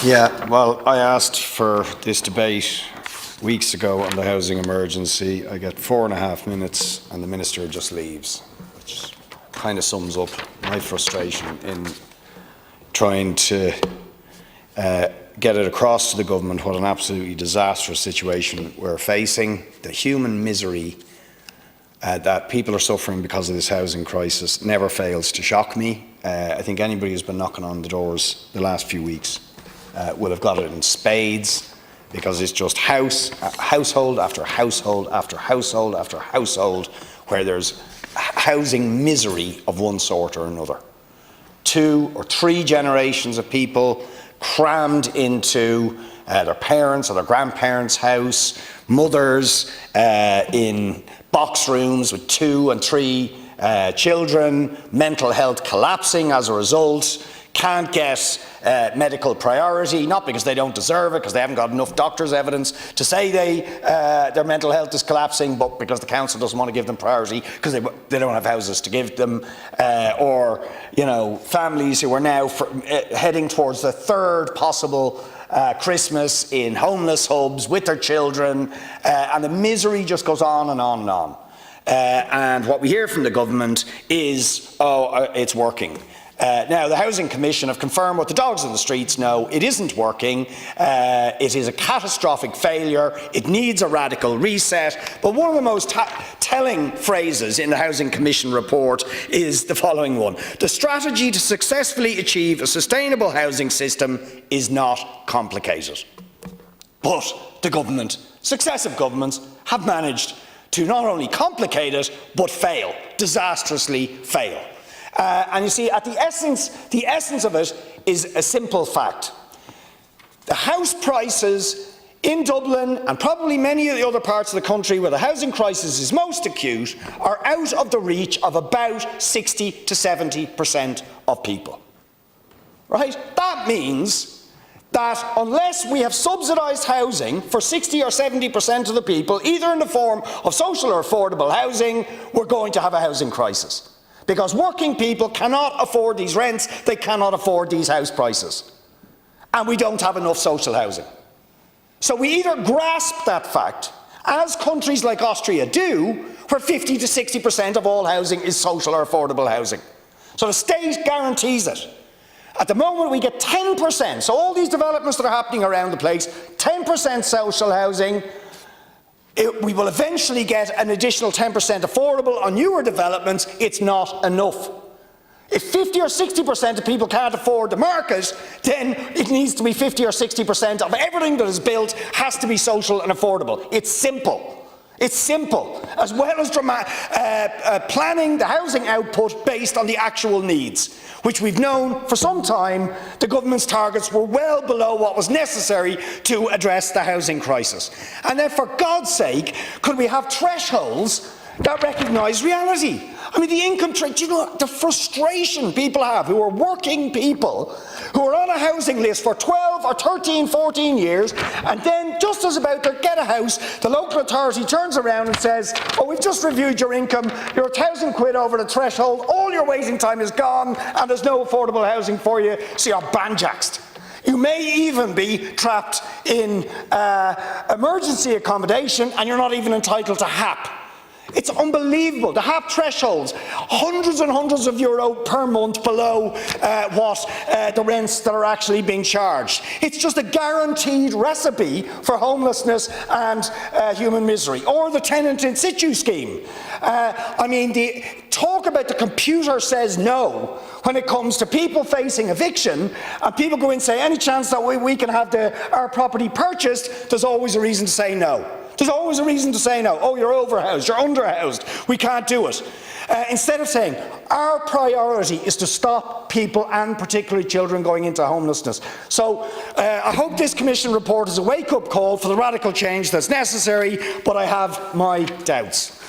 Yeah, well, I asked for this debate weeks ago on the housing emergency. I get 4.5 minutes and the Minister just leaves, which kind of sums up my frustration in trying to get it across to the government what an absolutely disastrous situation we're facing. The human misery that people are suffering because of this housing crisis never fails to shock me. I think anybody who's been knocking on the doors the last few weeks will have got it in spades, because it's just household after household after household after household where there's housing misery of one sort or another. 2 or 3 generations of people crammed into their parents' or their grandparents' house, mothers in box rooms with 2 and 3 children, mental health collapsing as a result, can't get medical priority, not because they don't deserve it, because they haven't got enough doctor's evidence to say their mental health is collapsing, but because the council doesn't want to give them priority because they don't have houses to give them, or families who are now heading towards the 3rd possible Christmas in homeless hubs with their children, and the misery just goes on and on and on. And what we hear from the government is, it's working. Now, the Housing Commission have confirmed what the dogs on the streets know: it isn't working. It is a catastrophic failure. It needs a radical reset. But one of the most telling phrases in the Housing Commission report is the following one: the strategy to successfully achieve a sustainable housing system is not complicated. But the government, successive governments, have managed to not only complicate it, but fail, disastrously fail. And you see, at the essence of it is a simple fact. The house prices in Dublin, and probably many of the other parts of the country where the housing crisis is most acute, are out of the reach of about 60 to 70% of people. Right? That means that unless we have subsidised housing for 60 or 70% of the people, either in the form of social or affordable housing, we're going to have a housing crisis. Because working people cannot afford these rents, they cannot afford these house prices. And we don't have enough social housing. So we either grasp that fact, as countries like Austria do, where 50 to 60% of all housing is social or affordable housing. So the state guarantees it. At the moment we get 10%, so all these developments that are happening around the place, 10% social housing. We will eventually get an additional 10% affordable on newer developments. It's not enough. If 50 or 60% of people can't afford the market, then it needs to be 50 or 60% of everything that is built has to be social and affordable. It's simple. It's simple, as well as planning the housing output based on the actual needs, which we've known for some time the government's targets were well below what was necessary to address the housing crisis. And then, for God's sake, could we have thresholds that recognise reality? I mean, the income the frustration people have, who are working people, who are on a housing list for 12 or 13, 14 years, and then just as about to get a house, the local authority turns around and says, oh, we've just reviewed your income, you're £1,000 over the threshold, all your waiting time is gone, and there's no affordable housing for you, so you're banjaxed. You may even be trapped in emergency accommodation, and you're not even entitled to HAP. It's unbelievable. The HAP thresholds, hundreds and hundreds of euro per month below what the rents that are actually being charged. It's just a guaranteed recipe for homelessness and human misery. Or the tenant in situ scheme. I mean, talk about the computer says no when it comes to people facing eviction, and people go in and say, any chance that we can have our property purchased, there's always a reason to say no. There's always a reason to say no. Oh, you're overhoused, you're underhoused, we can't do it. Instead of saying, our priority is to stop people, and particularly children, going into homelessness. So I hope this Commission report is a wake-up call for the radical change that's necessary, but I have my doubts.